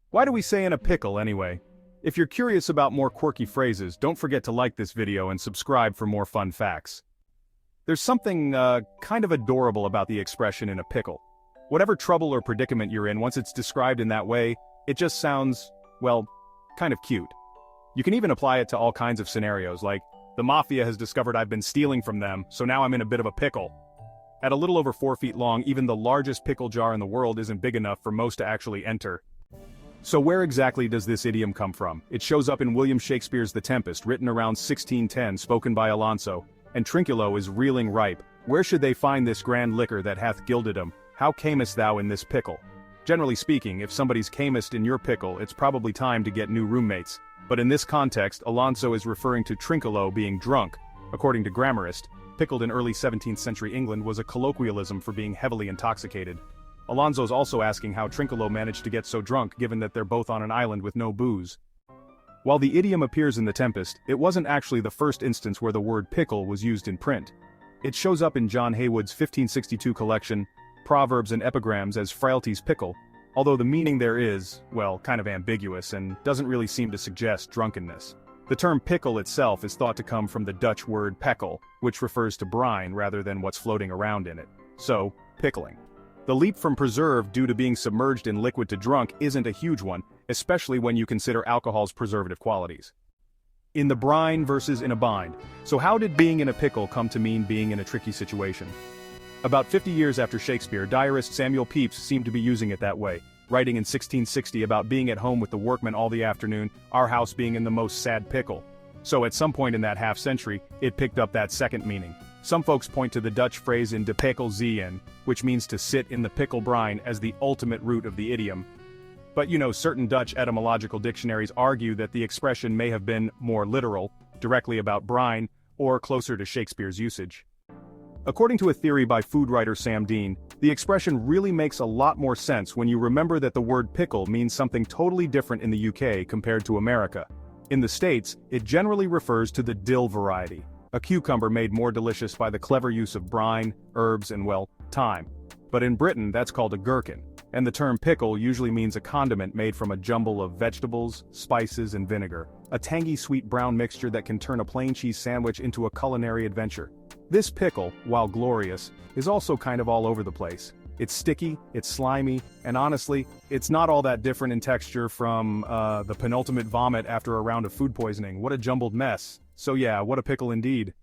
Why do we say in a pickle anyway? If you're curious about more quirky phrases, don't forget to like this video and subscribe for more fun facts. There's something, kind of adorable about the expression in a pickle. Whatever trouble or predicament you're in, once it's described in that way, it just sounds, well, kind of cute. You can even apply it to all kinds of scenarios, like, the mafia has discovered I've been stealing from them, so now I'm in a bit of a pickle. At a little over 4 feet long, even the largest pickle jar in the world isn't big enough for most to actually enter. So where exactly does this idiom come from? It shows up in William Shakespeare's The Tempest, written around 1610, spoken by Alonso, and Trinculo is reeling ripe. Where should they find this grand liquor that hath gilded 'em? How camest thou in this pickle? Generally speaking, if somebody's camest in your pickle, it's probably time to get new roommates. But in this context, Alonso is referring to Trinculo being drunk. According to Grammarist, pickled in early 17th century England was a colloquialism for being heavily intoxicated. Alonso's also asking how Trinculo managed to get so drunk given that they're both on an island with no booze. While the idiom appears in The Tempest, it wasn't actually the first instance where the word pickle was used in print. It shows up in John Haywood's 1562 collection, Proverbs and Epigrams, as Frailty's pickle, although the meaning there is, well, kind of ambiguous and doesn't really seem to suggest drunkenness. The term pickle itself is thought to come from the Dutch word pekkel, which refers to brine rather than what's floating around in it. So, pickling. The leap from preserved due to being submerged in liquid to drunk isn't a huge one, especially when you consider alcohol's preservative qualities. In the brine versus in a bind. So how did being in a pickle come to mean being in a tricky situation? About 50 years after Shakespeare, diarist Samuel Pepys seemed to be using it that way, writing in 1660 about being at home with the workmen all the afternoon, our house being in the most sad pickle. So at some point in that half-century, it picked up that second meaning. Some folks point to the Dutch phrase in de pickle zeeën, which means to sit in the pickle brine, as the ultimate root of the idiom. But certain Dutch etymological dictionaries argue that the expression may have been more literal, directly about brine, or closer to Shakespeare's usage. According to a theory by food writer Sam Dean, the expression really makes a lot more sense when you remember that the word pickle means something totally different in the UK compared to America. In the States, it generally refers to the dill variety, a cucumber made more delicious by the clever use of brine, herbs and, well, thyme. But in Britain that's called a gherkin, and the term pickle usually means a condiment made from a jumble of vegetables, spices and vinegar, a tangy sweet brown mixture that can turn a plain cheese sandwich into a culinary adventure. This pickle, while glorious, is also kind of all over the place. It's sticky, it's slimy, and honestly, it's not all that different in texture from, the penultimate vomit after a round of food poisoning. What a jumbled mess. So yeah, what a pickle indeed.